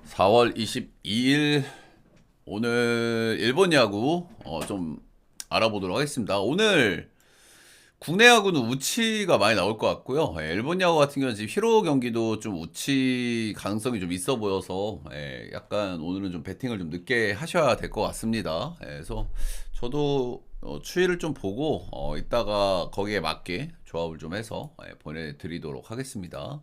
4월 22일 오늘 일본 야구 좀 알아보도록 하겠습니다. 오늘 국내 야구는 우치가 많이 나올 것 같고요. 일본 야구 같은 경우는 지금 히로 경기도 좀 우치 가능성이 좀 있어 보여서 약간 오늘은 좀 배팅을 좀 늦게 하셔야 될 것 같습니다. 그래서 저도 추이를 좀 보고 이따가 거기에 맞게 조합을 좀 해서 보내드리도록 하겠습니다.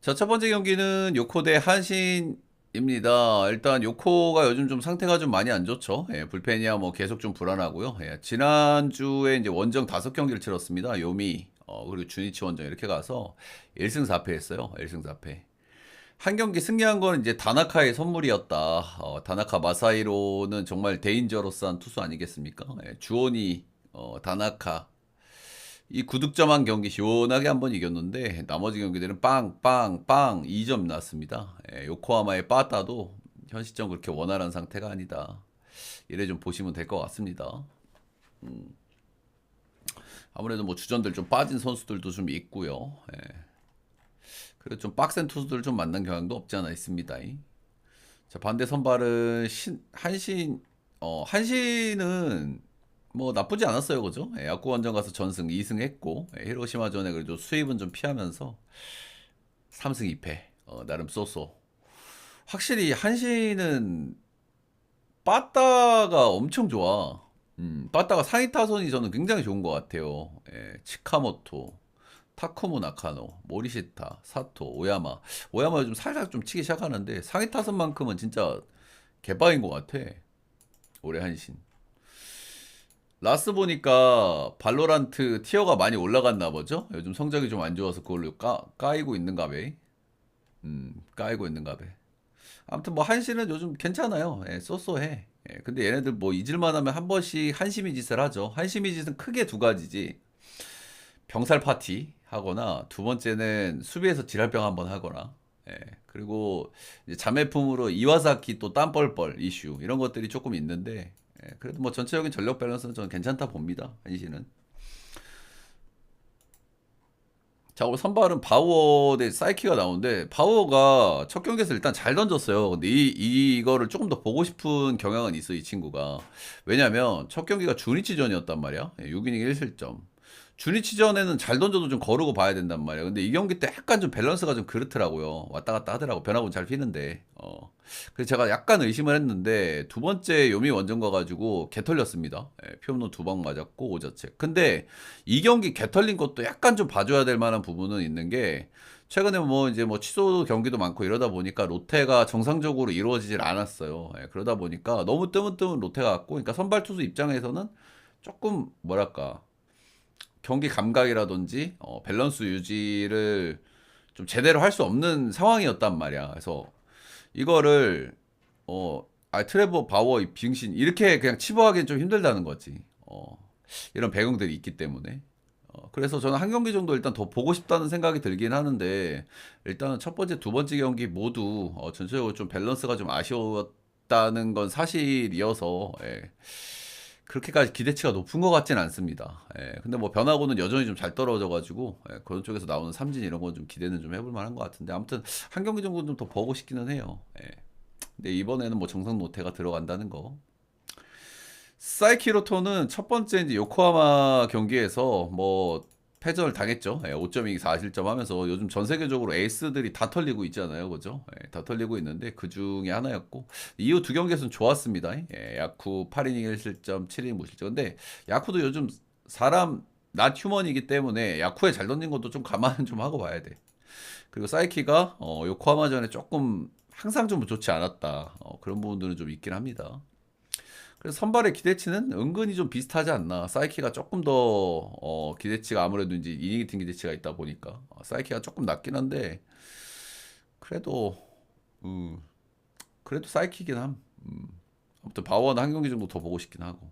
자, 첫 번째 경기는 요코 대 한신입니다. 일단 요코가 요즘 좀 상태가 좀 많이 안 좋죠. 불펜이야 뭐 계속 좀 불안하고요. 지난주에 이제 원정 5경기를 치렀습니다. 요미, 그리고 주니치 원정 이렇게 가서 1승 4패 했어요. 1승 4패. 한 경기 승리한 건 이제 다나카의 선물이었다. 다나카 마사이로는 정말 데인저러스한 투수 아니겠습니까? 주원이, 다나카, 이 구득점한 경기 시원하게 한번 이겼는데 나머지 경기들은 빵빵빵 2점 났습니다. 요코하마의 빠따도 현 시점 그렇게 원활한 상태가 아니다. 이래 좀 보시면 될 것 같습니다. 아무래도 뭐 주전들 좀 빠진 선수들도 좀 있고요. 그리고 좀 빡센 투수들 좀 만난 경향도 없지 않아 있습니다. 자, 반대 선발은 한신은 뭐 나쁘지 않았어요, 그죠? 야구 원정 가서 전승 2승 했고, 히로시마전에 그래도 수입은 좀 피하면서 3승 2패, 나름 쏘쏘. 확실히 한신은 빠따가 엄청 좋아. 빠따가 상위 타선이 저는 굉장히 좋은 것 같아요. 치카모토, 타쿠무 나카노, 모리시타, 사토, 오야마. 오야마 요즘 살짝 좀 치기 시작하는데 상위 타선만큼은 진짜 개빠인 것 같아. 올해 한신. 라스 보니까 발로란트 티어가 많이 올라갔나 보죠? 요즘 성적이 좀 안 좋아서 그걸로 까이고 있는가 봐. 까이고 있는가 봐. 아무튼 뭐 한시는 요즘 괜찮아요. 쏘쏘해. 근데 얘네들 뭐 잊을만 하면 한 번씩 한심이 짓을 하죠. 한심이 짓은 크게 두 가지지. 병살 파티 하거나 두 번째는 수비에서 지랄병 한번 하거나. 그리고 이제 자매품으로 이와사키 또 땀뻘뻘 이슈 이런 것들이 조금 있는데 그래도 뭐 전체적인 전력 밸런스는 저는 괜찮다 봅니다. 한시는. 자, 오늘 선발은 바우어 대 사이키가 나오는데 바우어가 첫 경기에서 일단 잘 던졌어요. 근데 이거를 조금 더 보고 싶은 경향은 있어, 이 친구가. 왜냐면 첫 경기가 주니치전이었단 말이야. 6이닝 1실점. 주니치전에는 잘 던져도 좀 거르고 봐야 된단 말이야. 근데 이 경기 때 약간 좀 밸런스가 좀 그렇더라고요. 왔다 갔다 하더라고. 변화구는 잘 피는데. 그래서 제가 약간 의심을 했는데 두 번째 요미 원정 가가지고 개 털렸습니다. 피홈런 2방 맞았고 오저책. 근데 이 경기 개 털린 것도 약간 좀 봐줘야 될 만한 부분은 있는 게 최근에 뭐 이제 뭐 취소 경기도 많고 이러다 보니까 롯데가 정상적으로 이루어지질 않았어요. 그러다 보니까 너무 뜨문뜨문 롯데가 갔고, 그러니까 선발 투수 입장에서는 조금 뭐랄까 경기 감각이라든지 밸런스 유지를 좀 제대로 할 수 없는 상황이었단 말이야. 그래서 이거를 트레버 바워 이 빙신 이렇게 그냥 치부하기는 좀 힘들다는 거지. 이런 배경들이 있기 때문에. 그래서 저는 한 경기 정도 일단 더 보고 싶다는 생각이 들긴 하는데 일단은 첫 번째, 두 번째 경기 모두 전체적으로 좀 밸런스가 좀 아쉬웠다는 건 사실이어서 그렇게까지 기대치가 높은 것 같진 않습니다. 근데 뭐 변화고는 여전히 좀 잘 떨어져가지고 그런 쪽에서 나오는 삼진 이런 건 좀 기대는 좀 해볼 만한 것 같은데 아무튼 한 경기 정도는 좀 더 보고 싶기는 해요. 근데 이번에는 뭐 정상 노태가 들어간다는 거. 사이키로토는 첫 번째 이제 요코하마 경기에서 뭐 패전을 당했죠. 5.2 4실점 하면서 요즘 전 세계적으로 에이스들이 다 털리고 있잖아요. 그죠? 다 털리고 있는데 그 중에 하나였고 이후 두 경기에서는 좋았습니다. 야쿠 8이닝 1실점, 7이닝 무실점. 근데 야쿠도 요즘 사람 낫 휴먼이기 때문에 야쿠에 잘 던진 것도 좀 감안은 좀 하고 봐야 돼. 그리고 사이키가 요코하마전에 조금 항상 좀 좋지 않았다. 그런 부분들은 좀 있긴 합니다. 그래서 선발의 기대치는 은근히 좀 비슷하지 않나. 사이키가 조금 더 기대치가 아무래도 이제 이닝 팀 기대치가 있다 보니까 사이키가 조금 낮긴 한데 그래도 음, 그래도 사이키긴 함. 아무튼 바워는 한 경기 정도 더 보고 싶긴 하고.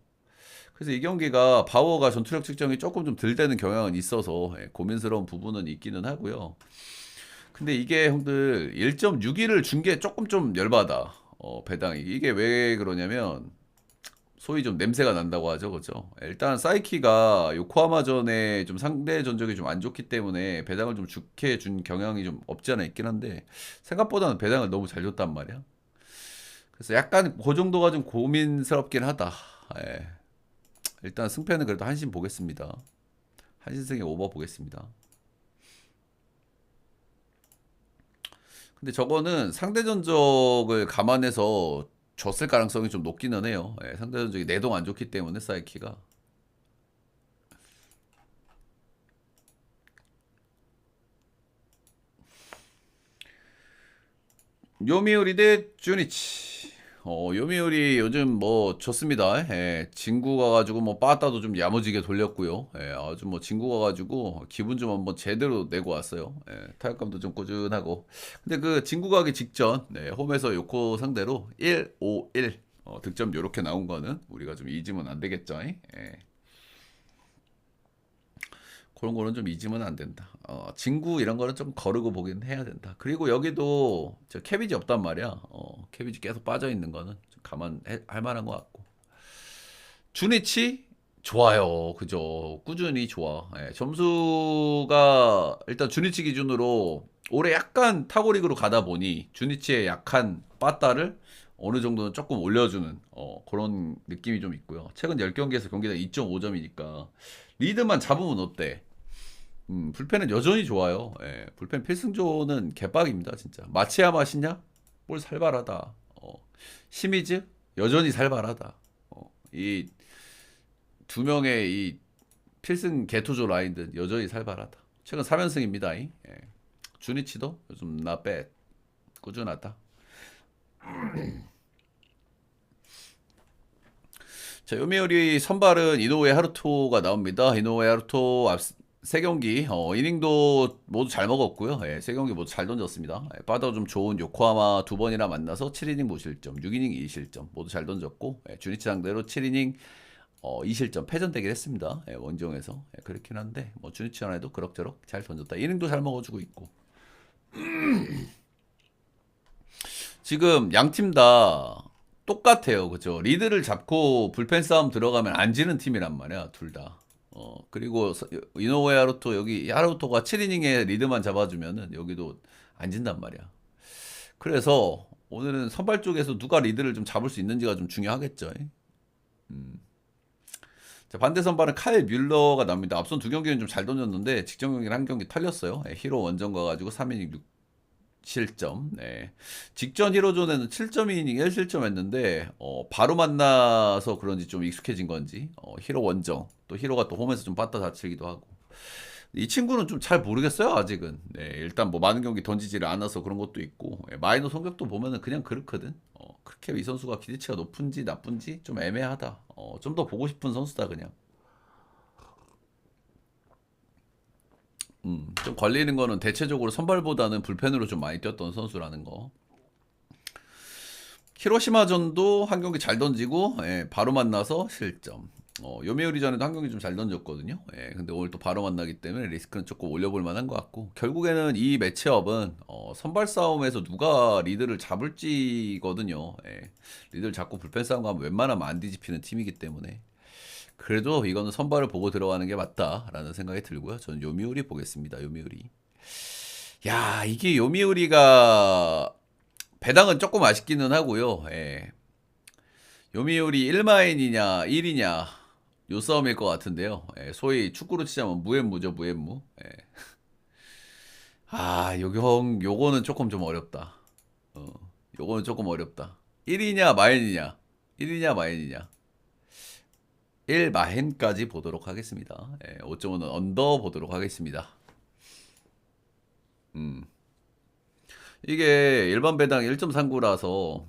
그래서 이 경기가 바워가 전투력 측정이 조금 좀 덜 되는 경향은 있어서 고민스러운 부분은 있기는 하고요. 근데 이게 형들 1.61을 준 게 조금 좀 열받아. 배당이. 이게 왜 그러냐면 소위 좀 냄새가 난다고 하죠. 그죠? 일단 사이키가 요코하마전에 좀 상대 전적이 좀 안 좋기 때문에 배당을 좀 좋게 준 경향이 좀 없지 않아 있긴 한데 생각보다는 배당을 너무 잘 줬단 말이야. 그래서 약간 그 정도가 좀 고민스럽긴 하다. 예. 일단 승패는 그래도 한신 보겠습니다. 한신승에 오버 보겠습니다. 근데 저거는 상대 전적을 감안해서 졌을 가능성이 좀 높기는 해요. 예, 상대 전적이 내동 안 좋기 때문에 사이키가. 요미우리 대 주니치. 요미우리 요즘 뭐 좋습니다. 예, 진구 가가지고 뭐 빠따도 좀 야무지게 돌렸고요. 예, 아주 뭐 진구 가가지고 기분 좀 한번 제대로 내고 왔어요. 예, 타격감도 좀 꾸준하고. 근데 그 진구 가기 직전, 네, 홈에서 요코 상대로 1-5-1 득점 요렇게 나온 거는 우리가 좀 잊으면 안 되겠죠. 예. 그런 거는 좀 잊으면 안 된다. 진구 이런 거는 좀 거르고 보긴 해야 된다. 그리고 여기도 저 캐비지 없단 말이야. 캐비지 계속 빠져 있는 거는 좀 감안할 만한 것 같고. 주니치 좋아요. 그죠? 꾸준히 좋아. 예, 점수가 일단 주니치 기준으로 올해 약간 타고릭으로 가다 보니 주니치의 약한 빠따를 어느 정도는 조금 올려주는 그런 느낌이 좀 있고요. 최근 10경기에서 경기당 2.5점이니까 리드만 잡으면 어때? 불펜은 여전히 좋아요. 예, 불펜 필승조는 개빡입니다, 진짜. 마치야 맛있냐? 볼 살벌하다. 시미즈 여전히 살벌하다. 이 두 명의 이 필승 개투조 라인들 여전히 살벌하다. 최근 3연승입니다. 예. 주니치도 요즘 나빼 꾸준하다. 자, 요미우리 선발은 이노우에 하루토가 나옵니다. 이노우에 하루토 앞 세 경기 이닝도 모두 잘 먹었고요. 예, 세 경기 모두 잘 던졌습니다. 예, 빠더 좀 좋은 요코하마 두 번이나 만나서 7이닝 무실점, 6이닝 2실점 모두 잘 던졌고 주니치 상대로 7이닝 2실점 패전되긴 했습니다. 예, 원정에서 그렇긴 한데 뭐 주니치 하나에도 그럭저럭 잘 던졌다. 이닝도 잘 먹어주고 있고 지금 양 팀 다 똑같아요. 그죠? 리드를 잡고 불펜 싸움 들어가면 안 지는 팀이란 말이야, 둘 다. 그리고 이노우에 하루토 여기 하루토가 7이닝에 리드만 잡아주면은 여기도 안 진단 말이야. 그래서 오늘은 선발 쪽에서 누가 리드를 좀 잡을 수 있는지가 좀 중요하겠죠. 자, 반대 선발은 카일 뮬러가 납니다. 앞선 두 경기는 좀 잘 던졌는데 직전 경기는 한 경기 털렸어요. 히로 원정 가가지고 3이닝 6실점. 네. 직전 히로존에는 7.2이닝 1실점 했는데 바로 만나서 그런지 좀 익숙해진 건지 히로 원정 또 히로가 또 홈에서 좀 빠따 다치기도 하고 이 친구는 좀 잘 모르겠어요 아직은. 네, 일단 뭐 많은 경기 던지지를 않아서 그런 것도 있고 마이너 성적도 보면은 그냥 그렇거든. 그렇게 이 선수가 기대치가 높은지 나쁜지 좀 애매하다. 좀 더 보고 싶은 선수다 그냥. 좀 걸리는 거는 대체적으로 선발보다는 불펜으로 좀 많이 뛰었던 선수라는 거. 히로시마전도 한 경기 잘 던지고 바로 만나서 실점. 요미우리 전에도 한 경기 좀 잘 던졌거든요. 근데 오늘 또 바로 만나기 때문에 리스크는 조금 올려볼 만한 것 같고 결국에는 이 매치업은 선발 싸움에서 누가 리드를 잡을지거든요. 리드를 잡고 불펜 싸움 가면 웬만하면 안 뒤집히는 팀이기 때문에 그래도 이거는 선발을 보고 들어가는 게 맞다라는 생각이 들고요. 저는 요미우리 보겠습니다. 요미우리. 야, 이게 요미우리가 배당은 조금 아쉽기는 하고요. 요미우리 1마인이냐 1이냐 요 싸움일 것 같은데요. 소위 축구로 치자면 무앤무죠 무앤무. 요거는 조금 좀 어렵다. 요거는 조금 어렵다. 1이냐 마인이냐 1이냐 마인이냐 1마인까지 보도록 하겠습니다. 5.5는 언더 보도록 하겠습니다. 이게 일반 배당 1.39라서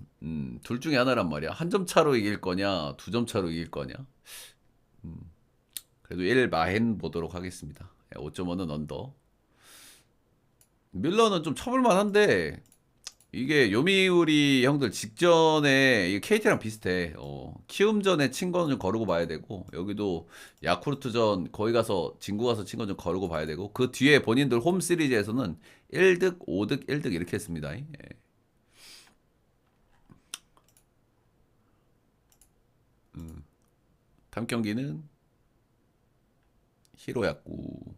둘 중에 하나란 말이야. 한 점 차로 이길 거냐, 두 점 차로 이길 거냐. 그래도 1마인 보도록 하겠습니다. 5.5는 언더. 밀러는 좀 쳐볼만 한데 이게 요미우리 형들 직전에 이게 KT랑 비슷해. 키움전에 친 거는 좀 거르고 봐야 되고 여기도 야쿠르트전 거기 가서 진구 가서 친 건 좀 거르고 봐야 되고 그 뒤에 본인들 홈 시리즈에서는 1득, 5득, 1득 이렇게 했습니다. 다음 경기는 히로야쿠.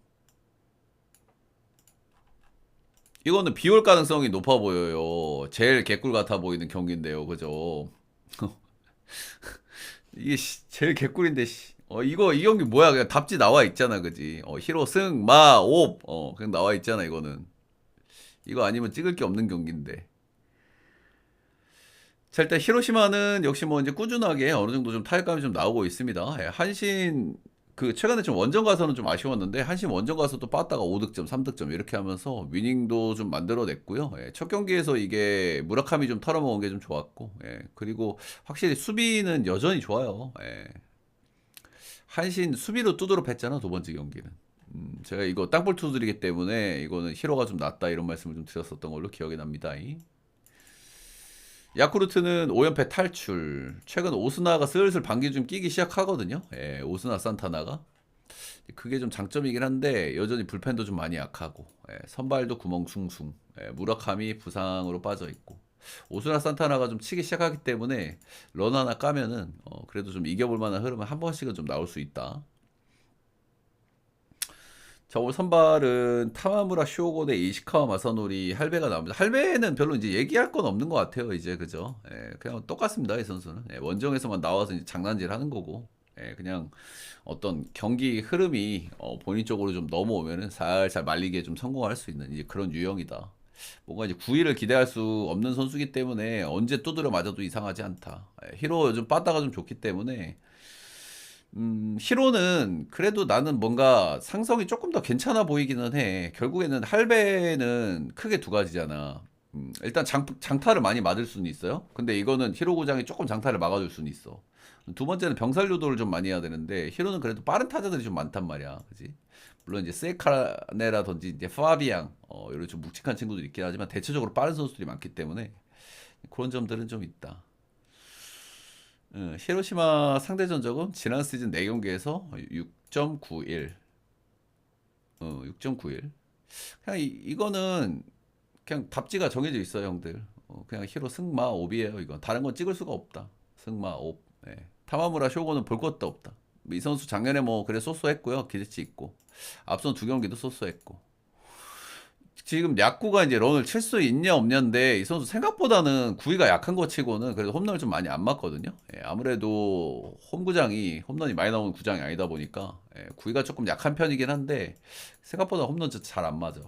이거는 비올 가능성이 높아 보여요. 제일 개꿀 같아 보이는 경기인데요. 그죠? 이게 제일 개꿀인데 이거 이 경기 뭐야? 그냥 답지 나와 있잖아. 그지? 히로 승, 마, 옵. 그냥 나와 있잖아, 이거는. 이거 아니면 찍을 게 없는 경기인데. 자, 일단 히로시마는 역시 뭐 이제 꾸준하게 어느 정도 좀 타격감이 좀 나오고 있습니다. 예, 한신 그 최근에 좀 원정 가서는 좀 아쉬웠는데 한신 원정 가서 또 빠다가 5득점, 3득점 이렇게 하면서 위닝도 좀 만들어냈고요. 예, 첫 경기에서 이게 무라카미 좀 털어먹은 게 좀 좋았고, 예, 그리고 확실히 수비는 여전히 좋아요. 예, 한신 수비로 두드러 팼잖아 두 번째 경기는. 제가 이거 땅볼 투들이기 때문에 이거는 히로가 좀 낫다 이런 말씀을 좀 드렸었던 걸로 기억이 납니다. 야쿠르트는 5연패 탈출. 최근 오스나가 슬슬 반기 좀 끼기 시작하거든요. 예, 오스나 산타나가. 그게 좀 장점이긴 한데 여전히 불펜도 좀 많이 약하고, 예, 선발도 구멍 숭숭. 예, 무라카미 부상으로 빠져 있고. 오스나 산타나가 좀 치기 시작하기 때문에 런 하나 까면은 그래도 좀 이겨볼 만한 흐름은 한 번씩은 좀 나올 수 있다. 자, 오늘 선발은 타마무라 쇼고 대 이시카와 마사노리 할배가 나옵니다. 할배는 별로 이제 얘기할 건 없는 것 같아요, 이제 그죠? 예, 그냥 똑같습니다, 이 선수는. 예, 원정에서만 나와서 이제 장난질 하는 거고, 예, 그냥 어떤 경기 흐름이 본인 쪽으로 좀 넘어오면은 살살 말리기에 좀 성공할 수 있는 이제 그런 유형이다. 뭔가 이제 9위를 기대할 수 없는 선수기 때문에 언제 두드려 맞아도 이상하지 않다. 예, 히로 요즘 빠따가 좀 좋기 때문에 히로는 그래도 나는 뭔가 상성이 조금 더 괜찮아 보이기는 해. 결국에는 할배는 크게 두 가지잖아. 일단 장타를 많이 맞을 수는 있어요. 근데 이거는 히로 구장이 조금 장타를 막아줄 수는 있어. 두 번째는 병살 유도를 좀 많이 해야 되는데 히로는 그래도 빠른 타자들이 좀 많단 말이야. 그지? 물론 이제 세카네라든지 이제 파비앙 이런 좀 묵직한 친구들이 있긴 하지만 대체적으로 빠른 선수들이 많기 때문에 그런 점들은 좀 있다. 히로시마 상대 전적은 지난 시즌 4경기에서 6.91. 6.91. 그냥 이거는 그냥 답지가 정해져 있어요, 형들. 그냥 히로 승마 5이에요, 이건. 다른 건 찍을 수가 없다. 승마 5. 예. 타마무라 쇼고는 볼 것도 없다. 이 선수 작년에 뭐 그래 쏘쏘했고요. 기대치 있고. 앞선 두 경기도 쏘쏘했고. 지금 야구가 이제 런을 칠 수 있냐 없냐인데 이 선수 생각보다는 구위가 약한 거 치고는 그래도 홈런을 좀 많이 안 맞거든요. 예, 아무래도 홈구장이 홈런이 많이 나오는 구장이 아니다 보니까 구위가 조금 약한 편이긴 한데 생각보다 홈런 진짜 잘 안 맞아.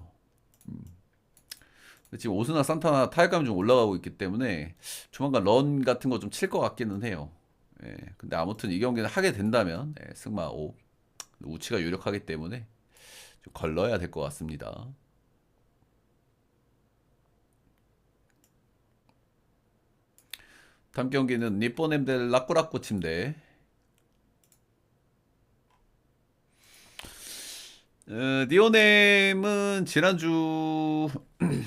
지금 오스나 산타나 타격감이 좀 올라가고 있기 때문에 조만간 런 같은 거 좀 칠 것 같기는 해요. 예, 근데 아무튼 이 경기는 하게 된다면 승마 5 우치가 유력하기 때문에 좀 걸러야 될 것 같습니다. 다음 경기는 니뽀넴 대 라꾸라꾸 침대. 니오넴은 지난주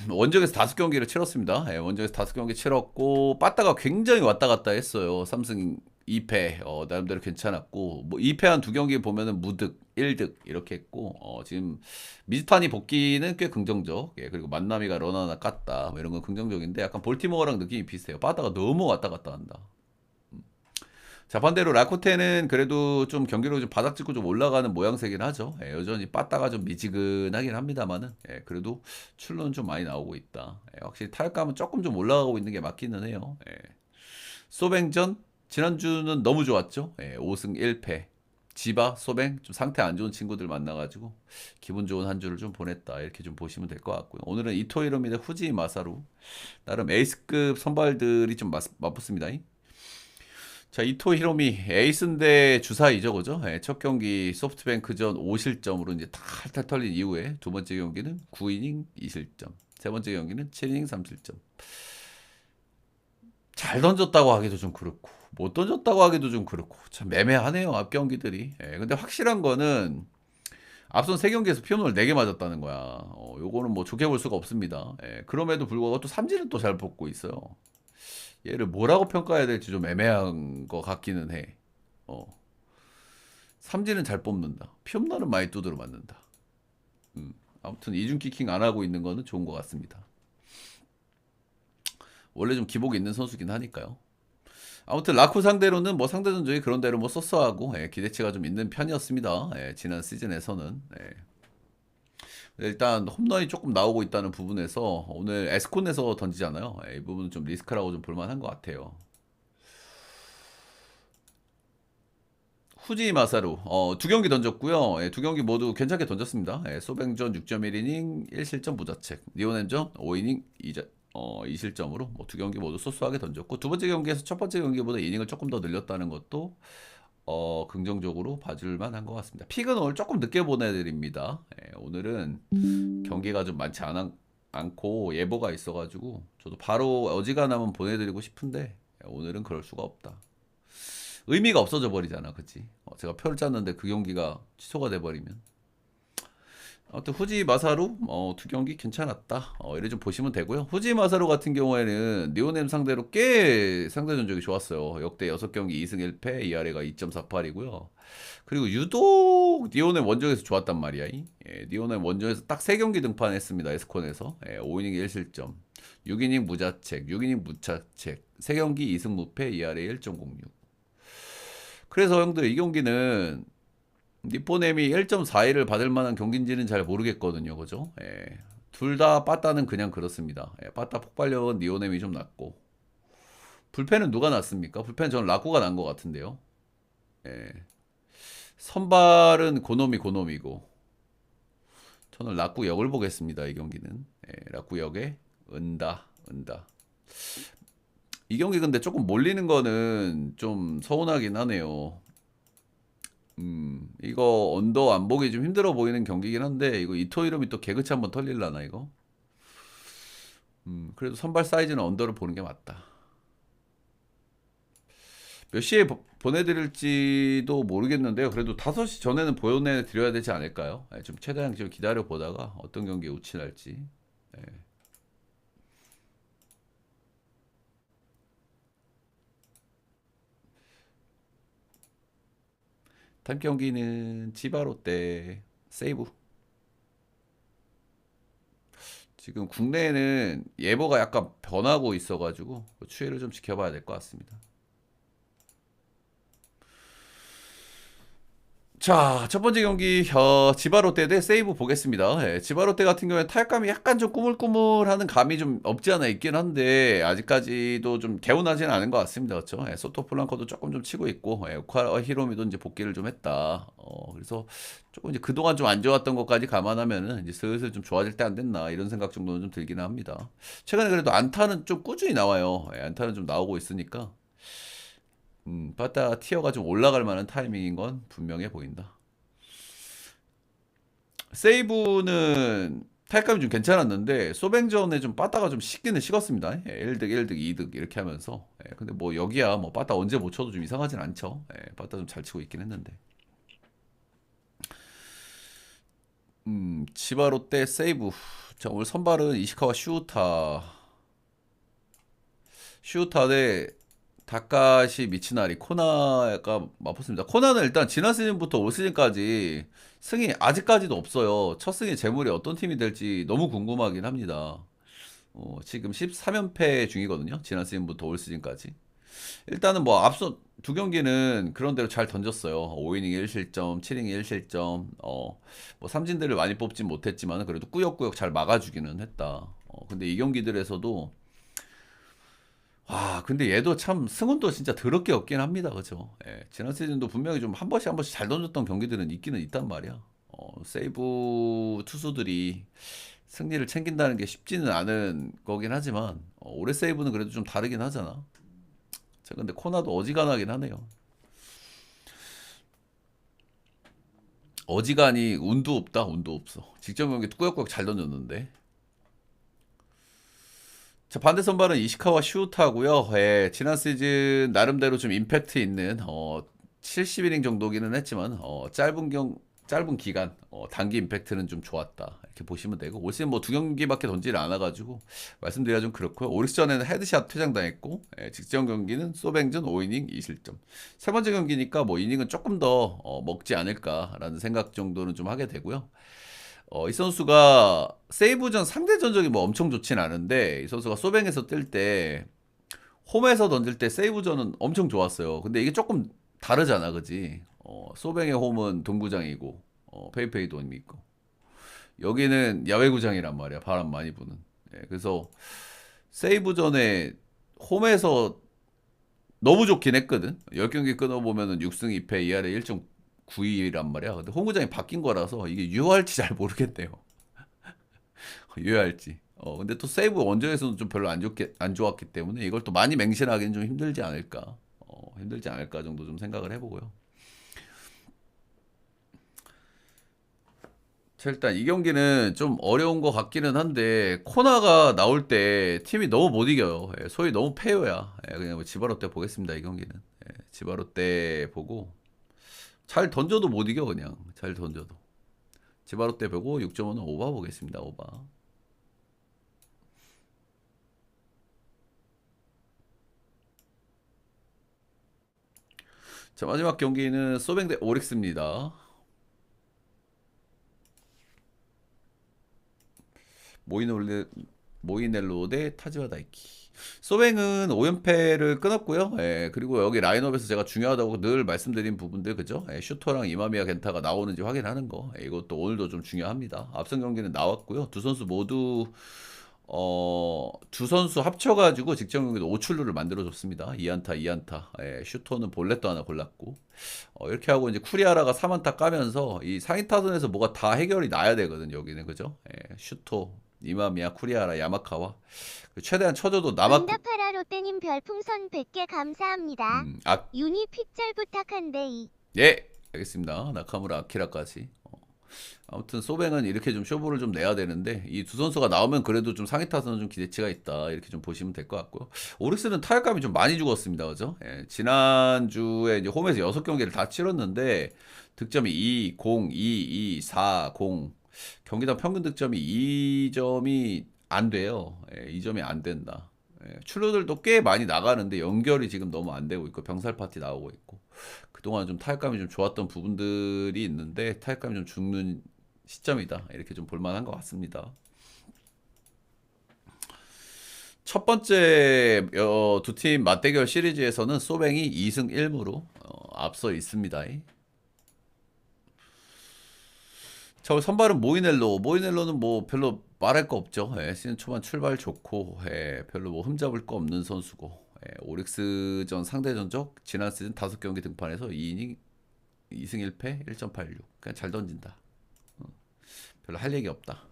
원정에서 5경기를 치렀습니다. 예, 원정에서 5경기 치렀고 빠따가 굉장히 왔다 갔다 했어요. 3승 2패 나름대로 괜찮았고 뭐 2패한 2경기 보면은 무득 1득 이렇게 했고 지금 미즈탄이 복귀는 꽤 긍정적. 예, 그리고 만나미가 런 하나 깠다 뭐 이런 건 긍정적인데 약간 볼티모어랑 느낌이 비슷해요. 빠따가 너무 왔다 갔다 한다. 자, 반대로 라코테는 그래도 좀 경기력이 좀 바닥 짚고 좀 올라가는 모양새긴 하죠. 예, 여전히 빠따가 좀 미지근하긴 합니다만은, 그래도 출루는 좀 많이 나오고 있다. 확실히 타격감은 조금 좀 올라가고 있는 게 맞기는 해요. 소뱅전, 지난주는 너무 좋았죠. 5승 1패. 지바, 소뱅, 좀 상태 안 좋은 친구들 만나가지고 기분 좋은 한 주를 좀 보냈다. 이렇게 좀 보시면 될 것 같고요. 오늘은 이토이로미 대 후지 마사루. 나름 에이스급 선발들이 좀 맞붙습니다. 자, 이토 히로미 에이스인데 주사이죠, 그죠? 예, 첫 경기 소프트뱅크전 5실점으로 이제 탈탈 털린 이후에 두 번째 경기는 9이닝 2실점, 세 번째 경기는 7이닝 3실점. 잘 던졌다고 하기도 좀 그렇고 못 던졌다고 하기도 좀 그렇고 참 애매하네요, 앞 경기들이. 근데 확실한 거는 앞선 세 경기에서 피홈런을 4개 맞았다는 거야. 요거는 뭐 좋게 볼 수가 없습니다. 그럼에도 불구하고 또 삼진은 또 잘 뽑고 있어요. 얘를 뭐라고 평가해야 될지 좀 애매한 것 같기는 해. 어. 삼진은 잘 뽑는다. 피홈런은 많이 두드려 맞는다. 아무튼 이중 키킹 안 하고 있는 거는 좋은 것 같습니다. 원래 좀 기복이 있는 선수긴 하니까요. 아무튼 라쿠 상대로는 뭐 상대 전적이 그런 대로 뭐 소소하고 예, 기대치가 좀 있는 편이었습니다. 예, 지난 시즌에서는. 예. 일단 홈런이 조금 나오고 있다는 부분에서 오늘 에스콘에서 던지잖아요. 예, 이 부분은 좀 리스크라고 좀 볼만한 것 같아요. 후지 마사루 두 경기 던졌고요. 예, 두 경기 모두 괜찮게 던졌습니다. 예, 소뱅전 6.1이닝 1실점 무자책, 니오넨전 5이닝 2실점으로 뭐 두 경기 모두 소소하게 던졌고 두 번째 경기에서 첫 번째 경기보다 이닝을 조금 더 늘렸다는 것도 긍정적으로 봐줄 만한 것 같습니다. 픽은 오늘 조금 늦게 보내드립니다. 예, 오늘은 경기가 좀 많지 않고 예보가 있어가지고 저도 바로 어지간하면 보내드리고 싶은데 오늘은 그럴 수가 없다. 의미가 없어져 버리잖아, 그치? 제가 표를 짰는데 그 경기가 취소가 돼버리면. 아무튼 후지 마사루 두 경기 괜찮았다. 이래 좀 보시면 되고요. 후지 마사루 같은 경우에는 니오넴 상대로 꽤 상대 전적이 좋았어요. 역대 6경기 2승 1패, ERA가 2.48이고요. 그리고 유독 니오넴 원정에서 좋았단 말이야. 예, 니오넴 원정에서 딱 3경기 등판했습니다. 에스콘에서. 예, 5이닝 1실점, 6이닝 무자책, 6이닝 무자책, 3경기 2승 무패, ERA 1.06. 그래서 형들 이 경기는 니포넴이 1.41을 받을 만한 경기인지는 잘 모르겠거든요. 그죠? 예. 둘 다 빠따는 그냥 그렇습니다. 예, 빠따 폭발력은 니오넴이 좀 낮고. 불펜은 누가 낫습니까? 불펜 저는 라쿠가 난 것 같은데요. 예. 선발은 고노미고. 저는 라쿠 역을 보겠습니다. 이 경기는. 예, 라쿠 역에 은다. 이 경기 근데 조금 몰리는 거는 좀 서운하긴 하네요. 이거 언더 안 보기 좀 힘들어 보이는 경기긴 한데 이거 이토 이름이 또 개그치 한번 털릴라나 이거? 그래도 선발 사이즈는 언더를 보는 게 맞다. 몇 시에 보내드릴지도 모르겠는데요. 그래도 5시 전에는 보내드려야 되지 않을까요? 예, 좀 최대한 좀 기다려 보다가 어떤 경기에 우친할지. 예. 다음 경기는 지바 롯데 세이브. 지금 국내에는 예보가 약간 변하고 있어가지고 그 추이를 좀 지켜봐야 될 것 같습니다. 자, 첫 번째 경기 지바롯데 대 세이브 보겠습니다. 예, 지바롯데 같은 경우에 타격감이 약간 좀 꾸물꾸물하는 감이 좀 없지 않아 있긴 한데 아직까지도 좀 개운하지는 않은 것 같습니다. 그렇죠? 예, 소토 플랑커도 조금 좀 치고 있고 오카와 히로미도 이제 복귀를 좀 했다. 그래서 조금 이제 그동안 좀 안 좋았던 것까지 감안하면은 이제 슬슬 좀 좋아질 때 안 됐나 이런 생각 정도는 좀 들기는 합니다. 최근에 그래도 안타는 좀 꾸준히 나와요. 예, 안타는 좀 나오고 있으니까. 바타 티어가 좀 올라갈 만한 타이밍인 건 분명해 보인다. 세이브는 타격감이 좀 괜찮았는데 소뱅전에 좀 빠따가 좀 식기는 식었습니다. 예, 1득, 1득, 2득 이렇게 하면서. 예, 근데 뭐 여기야 뭐 빠따 언제 못 쳐도 좀 이상하진 않죠. 예, 빠따 좀 잘 치고 있긴 했는데. 치바롯데 세이브. 자, 오늘 선발은 이시카와 슈우타 대 다카시 미치나리 코나가 맞붙습니다. 코나는 일단 지난 시즌부터 올 시즌까지 승이 아직까지도 없어요. 첫 승의 재물이 어떤 팀이 될지 너무 궁금하긴 합니다. 지금 13연패 중이거든요. 지난 시즌부터 올 시즌까지. 일단은 뭐 앞서 두 경기는 그런 대로 잘 던졌어요. 5이닝 1실점, 7이닝 1실점. 뭐 삼진들을 많이 뽑진 못했지만 그래도 꾸역꾸역 잘 막아주기는 했다. 근데 이 경기들에서도 근데 얘도 참 승운도 진짜 더럽게 없긴 합니다. 그죠? 예, 지난 시즌도 분명히 좀 한 번씩 잘 던졌던 경기들은 있기는 있단 말이야. 세이브 투수들이 승리를 챙긴다는 게 쉽지는 않은 거긴 하지만, 올해 세이브는 그래도 좀 다르긴 하잖아. 자, 근데 코나도 어지간하긴 하네요. 어지간히 운도 없다, 운도 없어. 직전 경기 꾸역꾸역 잘 던졌는데. 자, 반대 선발은 이시카와 슈타고요. 예, 지난 시즌 나름대로 좀 임팩트 있는 70이닝 정도기는 했지만 짧은 기간 단기 임팩트는 좀 좋았다. 이렇게 보시면 되고 올 시즌 뭐 두 경기밖에 던지를 않아가지고 말씀드리기가 좀 그렇고요. 오릭스전에는 헤드샷 퇴장당했고 직전 경기는 소뱅전 5이닝 2실점. 세 번째 경기니까 뭐 이닝은 조금 더 먹지 않을까라는 생각 정도는 좀 하게 되고요. 이 선수가 세이브전 상대 전적이 뭐 엄청 좋진 않은데 이 선수가 소뱅에서 뜰 때 홈에서 던질 때 세이브전은 엄청 좋았어요. 근데 이게 조금 다르잖아, 그지? 소뱅의 홈은 동구장이고, 페이페이 돈이 있고. 여기는 야외구장이란 말이야. 바람 많이 부는. 예, 그래서 세이브전에 홈에서 너무 좋긴 했거든. 10경기 끊어보면은 6승 2패 2할에 1.92란 말이야. 근데 홈구장이 바뀐 거라서 이게 유효할지 잘 모르겠네요. 유효할지. 근데 또 세이브 원정에서는 좀 별로 안 좋았기 때문에 이걸 또 많이 맹신하기는 좀 힘들지 않을까. 힘들지 않을까 정도 좀 생각을 해보고요. 자, 일단 이 경기는 좀 어려운 것 같기는 한데 코나가 나올 때 팀이 너무 못 이겨요. 예, 소위 너무 페어야. 예, 그냥 뭐 지바로 때 보겠습니다. 이 경기는. 예, 지바로 때 보고 잘 던져도 못 이겨 그냥. 잘 던져도. 지바로 때 보고 6.5는 오바 보겠습니다. 오바. 자, 마지막 경기는 소뱅 대 오릭스입니다. 모이놀레, 모이넬로 대 타지와 다이키. 소뱅은 5연패를 끊었고요. 예, 그리고 여기 라인업에서 제가 중요하다고 늘 말씀드린 부분들, 그죠? 예, 슈터랑 이마미야 겐타가 나오는지 확인하는 거. 예, 이것도 오늘도 좀 중요합니다. 앞선 경기는 나왔고요. 두 선수 모두 두 선수 합쳐가지고 직전 경기도 5출루를 만들어줬습니다. 2안타, 2안타. 예, 슈터는 볼넷도 하나 골랐고. 이렇게 하고 이제 쿠리아라가 3안타 까면서 이 상위 타선에서 뭐가 다 해결이 나야 되거든, 여기는. 그죠? 예, 슈터, 이마미야, 쿠리아라, 야마카와. 최대한 쳐줘도 응답하라 롯데님 별풍선 100개 감사합니다. 아, 유니 픽절 부탁한데 예, 알겠습니다. 나카무라, 아키라까지. 아무튼 소뱅은 이렇게 좀 쇼부를 좀 내야 되는데 이 두 선수가 나오면 그래도 좀 상위 타선은 좀 기대치가 있다 이렇게 좀 보시면 될 것 같고요. 오릭스는 타격감이 좀 많이 죽었습니다, 그죠? 예, 지난주에 이제 홈에서 6경기를 다 치렀는데 득점이 2, 0, 2, 2, 4, 0 경기당 평균 득점이 2점이 안 돼요. 예, 2점이 안 된다. 예, 출루들도 꽤 많이 나가는데 연결이 지금 너무 안 되고 있고 병살 파티 나오고 있고 그동안 좀 타격감이 좀 좋았던 부분들이 있는데 타격감이 좀 죽는 시점이다. 이렇게 좀 볼만한 것 같습니다. 첫 번째 두 팀 맞대결 시리즈에서는 소뱅이 2승 1무로 앞서 있습니다. 저 선발은 모이넬로. 모이넬로는 뭐 별로 말할 거 없죠. 예, 시즌 초반 출발 좋고 별로 뭐 흠잡을 거 없는 선수고 오릭스전 상대 전적 지난 시즌 5경기 등판해서 2이닝 2승 1패 1.86 그냥 잘 던진다. 별로 할 얘기 없다.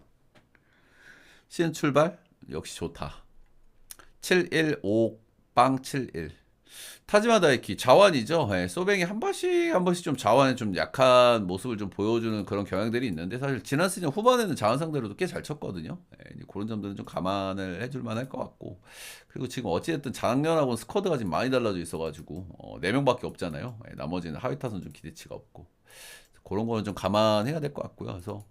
시즌 출발 역시 좋다. 715빵 71. 타지마 다이키 자완이죠. 예, 소뱅이 한 번씩 좀 자완에 좀 약한 모습을 좀 보여주는 그런 경향들이 있는데 사실 지난 시즌 후반에는 자완 상대로도 꽤 잘 쳤거든요. 예, 이제 그런 점들은 좀 감안을 해줄 만할 것 같고 그리고 지금 어찌됐든 작년하고는 스쿼드가 지금 많이 달라져 있어가지고 4명밖에 없잖아요. 예, 나머지는 하위 타선 좀 기대치가 없고 그런 거는 좀 감안해야 될 것 같고요. 그래서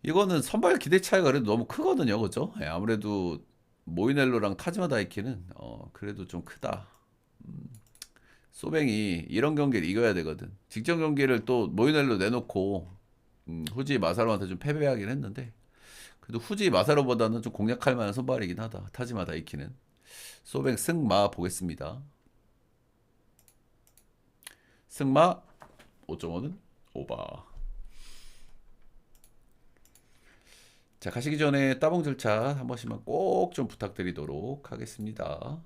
이거는 선발 기대 차이가 그래도 너무 크거든요, 그죠? 예, 아무래도 모이넬로랑 타지마 다이키는 그래도 좀 크다. 소뱅이 이런 경기를 이겨야 되거든. 직전 경기를 또 모이넬로 내놓고 후지 마사로한테 좀 패배하긴 했는데 그래도 후지 마사로보다는 좀 공략할 만한 선발이긴 하다. 타지마 다이키는 소뱅 승마 보겠습니다. 승마 5.5는 오바. 자, 가시기 전에 따봉 절차 한 번씩만 꼭 좀 부탁드리도록 하겠습니다.